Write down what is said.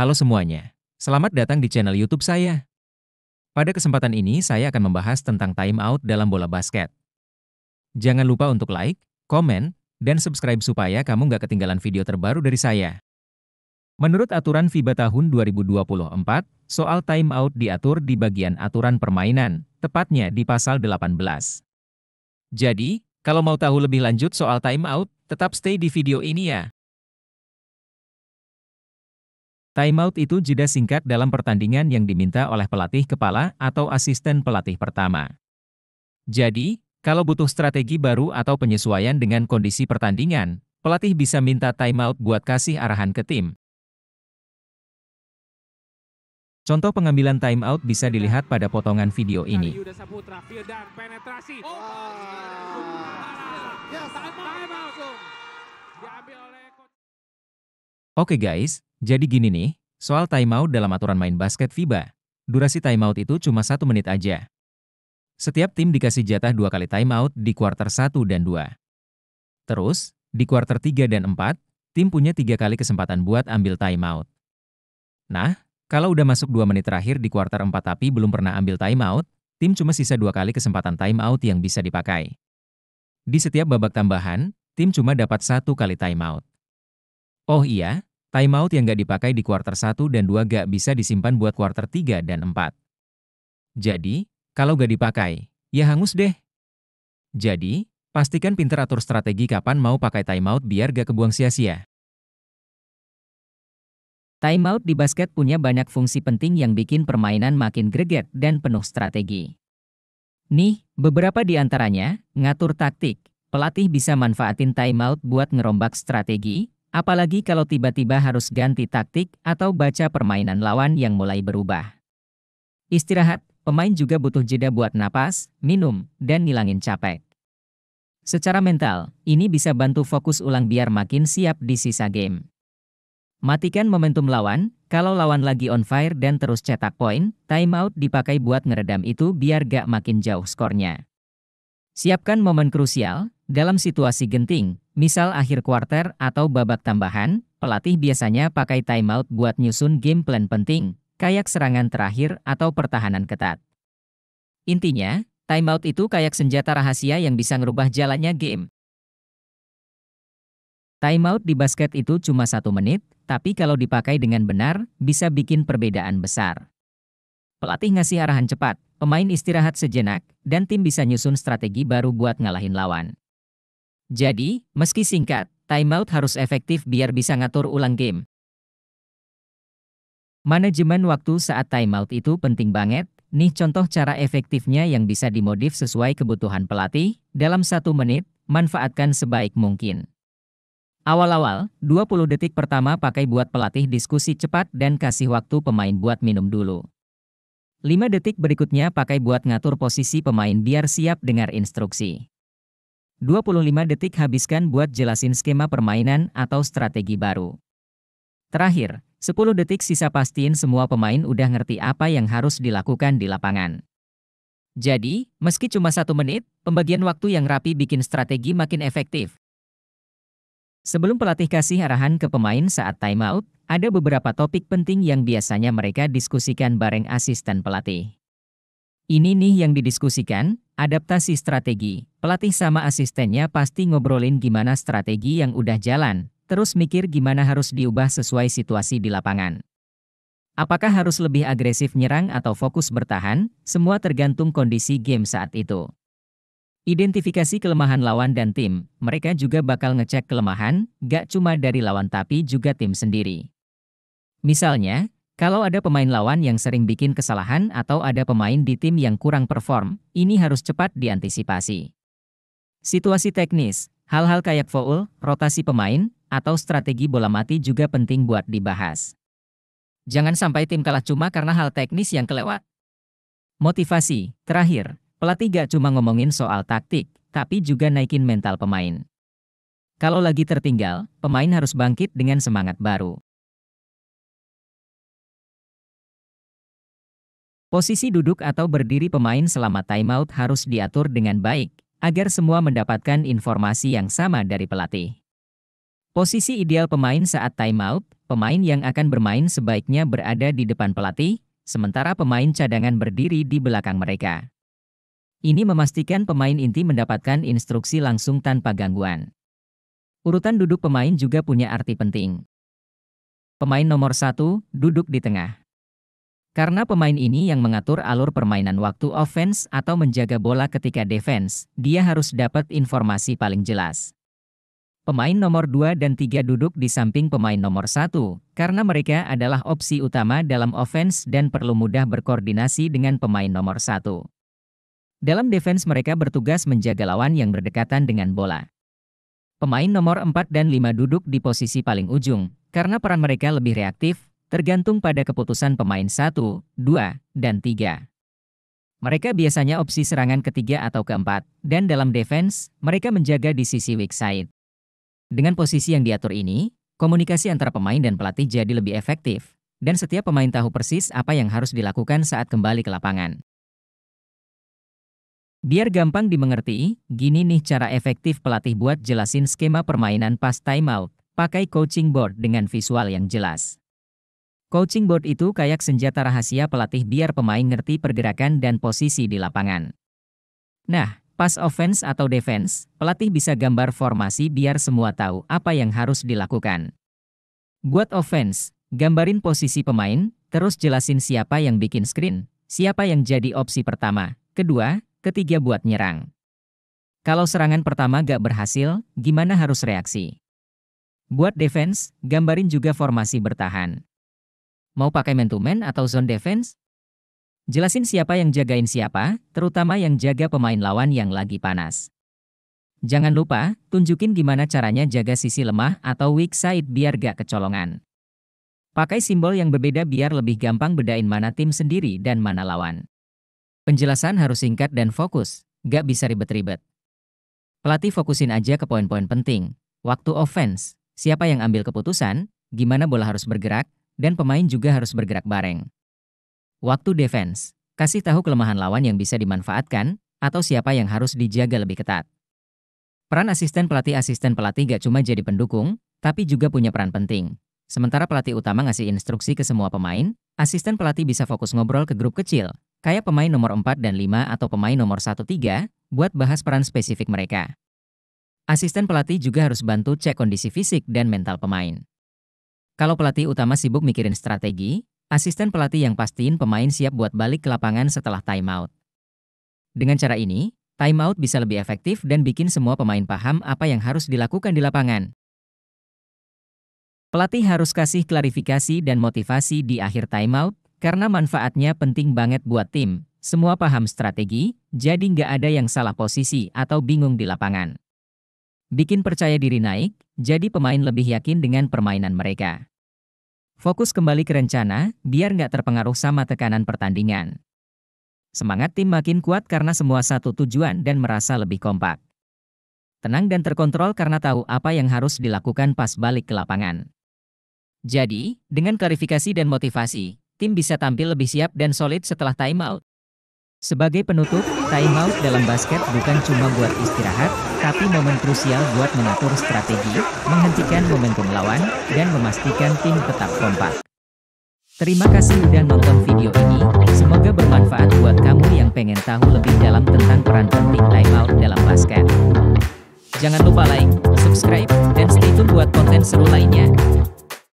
Halo semuanya, selamat datang di channel YouTube saya. Pada kesempatan ini saya akan membahas tentang timeout dalam bola basket. Jangan lupa untuk like, komen, dan subscribe supaya kamu nggak ketinggalan video terbaru dari saya. Menurut aturan FIBA tahun 2024, soal timeout diatur di bagian aturan permainan, tepatnya di pasal 18. Jadi, kalau mau tahu lebih lanjut soal timeout, tetap stay di video ini ya. Timeout itu jeda singkat dalam pertandingan yang diminta oleh pelatih kepala atau asisten pelatih pertama. Jadi, kalau butuh strategi baru atau penyesuaian dengan kondisi pertandingan, pelatih bisa minta timeout buat kasih arahan ke tim. Contoh pengambilan timeout bisa dilihat pada potongan video ini. Oke guys, jadi gini nih, soal timeout dalam aturan main basket FIBA. Durasi timeout itu cuma 1 menit aja. Setiap tim dikasih jatah 2 kali timeout di kuarter 1 dan 2. Terus, di kuarter 3 dan 4, tim punya 3 kali kesempatan buat ambil timeout. Nah, kalau udah masuk 2 menit terakhir di kuarter 4 tapi belum pernah ambil timeout, tim cuma sisa 2 kali kesempatan timeout yang bisa dipakai. Di setiap babak tambahan, tim cuma dapat 1 kali timeout. Oh iya, timeout yang nggak dipakai di kuarter 1 dan 2 nggak bisa disimpan buat kuarter 3 dan 4. Jadi, kalau nggak dipakai, ya hangus deh. Jadi, pastikan pinter atur strategi kapan mau pakai timeout biar nggak kebuang sia-sia. Timeout di basket punya banyak fungsi penting yang bikin permainan makin greget dan penuh strategi. Nih, beberapa di antaranya, ngatur taktik. Pelatih bisa manfaatin timeout buat ngerombak strategi, apalagi kalau tiba-tiba harus ganti taktik atau baca permainan lawan yang mulai berubah. Istirahat, pemain juga butuh jeda buat napas, minum, dan ngilangin capek. Secara mental, ini bisa bantu fokus ulang biar makin siap di sisa game. Matikan momentum lawan, kalau lawan lagi on fire dan terus cetak poin, timeout dipakai buat ngeredam itu biar gak makin jauh skornya. Siapkan momen krusial, dalam situasi genting, misal akhir kuarter atau babak tambahan, pelatih biasanya pakai timeout buat nyusun game plan penting, kayak serangan terakhir atau pertahanan ketat. Intinya, timeout itu kayak senjata rahasia yang bisa ngerubah jalannya game. Timeout di basket itu cuma 1 menit, tapi kalau dipakai dengan benar, bisa bikin perbedaan besar. Pelatih ngasih arahan cepat, pemain istirahat sejenak, dan tim bisa nyusun strategi baru buat ngalahin lawan. Jadi, meski singkat, timeout harus efektif biar bisa ngatur ulang game. Manajemen waktu saat timeout itu penting banget. Nih contoh cara efektifnya yang bisa dimodif sesuai kebutuhan pelatih. Dalam 1 menit, manfaatkan sebaik mungkin. Awal-awal, 20 detik pertama pakai buat pelatih diskusi cepat dan kasih waktu pemain buat minum dulu. 5 detik berikutnya pakai buat ngatur posisi pemain biar siap dengar instruksi. 25 detik habiskan buat jelasin skema permainan atau strategi baru. Terakhir, 10 detik sisa pastiin semua pemain udah ngerti apa yang harus dilakukan di lapangan. Jadi, meski cuma 1 menit, pembagian waktu yang rapi bikin strategi makin efektif. Sebelum pelatih kasih arahan ke pemain saat timeout, ada beberapa topik penting yang biasanya mereka diskusikan bareng asisten pelatih. Ini nih yang didiskusikan, adaptasi strategi. Pelatih sama asistennya pasti ngobrolin gimana strategi yang udah jalan, terus mikir gimana harus diubah sesuai situasi di lapangan. Apakah harus lebih agresif nyerang atau fokus bertahan, semua tergantung kondisi game saat itu. Identifikasi kelemahan lawan dan tim, mereka juga bakal ngecek kelemahan, gak cuma dari lawan tapi juga tim sendiri. Misalnya, kalau ada pemain lawan yang sering bikin kesalahan atau ada pemain di tim yang kurang perform, ini harus cepat diantisipasi. Situasi teknis, hal-hal kayak foul, rotasi pemain, atau strategi bola mati juga penting buat dibahas. Jangan sampai tim kalah cuma karena hal teknis yang kelewat. Motivasi, terakhir. Pelatih gak cuma ngomongin soal taktik, tapi juga naikin mental pemain. Kalau lagi tertinggal, pemain harus bangkit dengan semangat baru. Posisi duduk atau berdiri pemain selama timeout harus diatur dengan baik, agar semua mendapatkan informasi yang sama dari pelatih. Posisi ideal pemain saat timeout, pemain yang akan bermain sebaiknya berada di depan pelatih, sementara pemain cadangan berdiri di belakang mereka. Ini memastikan pemain inti mendapatkan instruksi langsung tanpa gangguan. Urutan duduk pemain juga punya arti penting. Pemain nomor 1, duduk di tengah. Karena pemain ini yang mengatur alur permainan waktu offense atau menjaga bola ketika defense, dia harus dapat informasi paling jelas. Pemain nomor 2 dan 3 duduk di samping pemain nomor 1, karena mereka adalah opsi utama dalam offense dan perlu mudah berkoordinasi dengan pemain nomor 1. Dalam defense mereka bertugas menjaga lawan yang berdekatan dengan bola. Pemain nomor 4 dan 5 duduk di posisi paling ujung, karena peran mereka lebih reaktif, tergantung pada keputusan pemain 1, 2, dan 3. Mereka biasanya opsi serangan ketiga atau keempat, dan dalam defense, mereka menjaga di sisi weak side. Dengan posisi yang diatur ini, komunikasi antara pemain dan pelatih jadi lebih efektif, dan setiap pemain tahu persis apa yang harus dilakukan saat kembali ke lapangan. Biar gampang dimengerti, gini nih cara efektif pelatih buat jelasin skema permainan pas timeout, pakai coaching board dengan visual yang jelas. Coaching board itu kayak senjata rahasia pelatih biar pemain ngerti pergerakan dan posisi di lapangan. Nah, pas offense atau defense, pelatih bisa gambar formasi biar semua tahu apa yang harus dilakukan. Buat offense, gambarin posisi pemain, terus jelasin siapa yang bikin screen, siapa yang jadi opsi pertama, kedua, ketiga buat nyerang. Kalau serangan pertama gak berhasil, gimana harus reaksi? Buat defense, gambarin juga formasi bertahan. Mau pakai man-to-man atau zone defense? Jelasin siapa yang jagain siapa, terutama yang jaga pemain lawan yang lagi panas. Jangan lupa, tunjukin gimana caranya jaga sisi lemah atau weak side biar gak kecolongan. Pakai simbol yang berbeda biar lebih gampang bedain mana tim sendiri dan mana lawan. Penjelasan harus singkat dan fokus, gak bisa ribet-ribet. Pelatih fokusin aja ke poin-poin penting. Waktu offense, siapa yang ambil keputusan, gimana bola harus bergerak, dan pemain juga harus bergerak bareng. Waktu defense, kasih tahu kelemahan lawan yang bisa dimanfaatkan, atau siapa yang harus dijaga lebih ketat. Peran asisten pelatih gak cuma jadi pendukung, tapi juga punya peran penting. Sementara pelatih utama ngasih instruksi ke semua pemain, asisten pelatih bisa fokus ngobrol ke grup kecil, kayak pemain nomor 4 dan 5 atau pemain nomor 1-3, buat bahas peran spesifik mereka. Asisten pelatih juga harus bantu cek kondisi fisik dan mental pemain. Kalau pelatih utama sibuk mikirin strategi, asisten pelatih yang pastiin pemain siap buat balik ke lapangan setelah timeout. Dengan cara ini, timeout bisa lebih efektif dan bikin semua pemain paham apa yang harus dilakukan di lapangan. Pelatih harus kasih klarifikasi dan motivasi di akhir timeout, karena manfaatnya penting banget buat tim. Semua paham strategi, jadi nggak ada yang salah posisi atau bingung di lapangan. Bikin percaya diri naik, jadi pemain lebih yakin dengan permainan mereka. Fokus kembali ke rencana, biar nggak terpengaruh sama tekanan pertandingan. Semangat tim makin kuat karena semua satu tujuan dan merasa lebih kompak. Tenang dan terkontrol karena tahu apa yang harus dilakukan pas balik ke lapangan. Jadi, dengan klarifikasi dan motivasi, tim bisa tampil lebih siap dan solid setelah timeout. Sebagai penutup, timeout dalam basket bukan cuma buat istirahat, tapi momen krusial buat mengatur strategi, menghentikan momentum lawan, dan memastikan tim tetap kompak. Terima kasih udah nonton video ini, semoga bermanfaat buat kamu yang pengen tahu lebih dalam tentang peran penting timeout dalam basket. Jangan lupa like, subscribe, dan stay tune buat konten seru lainnya.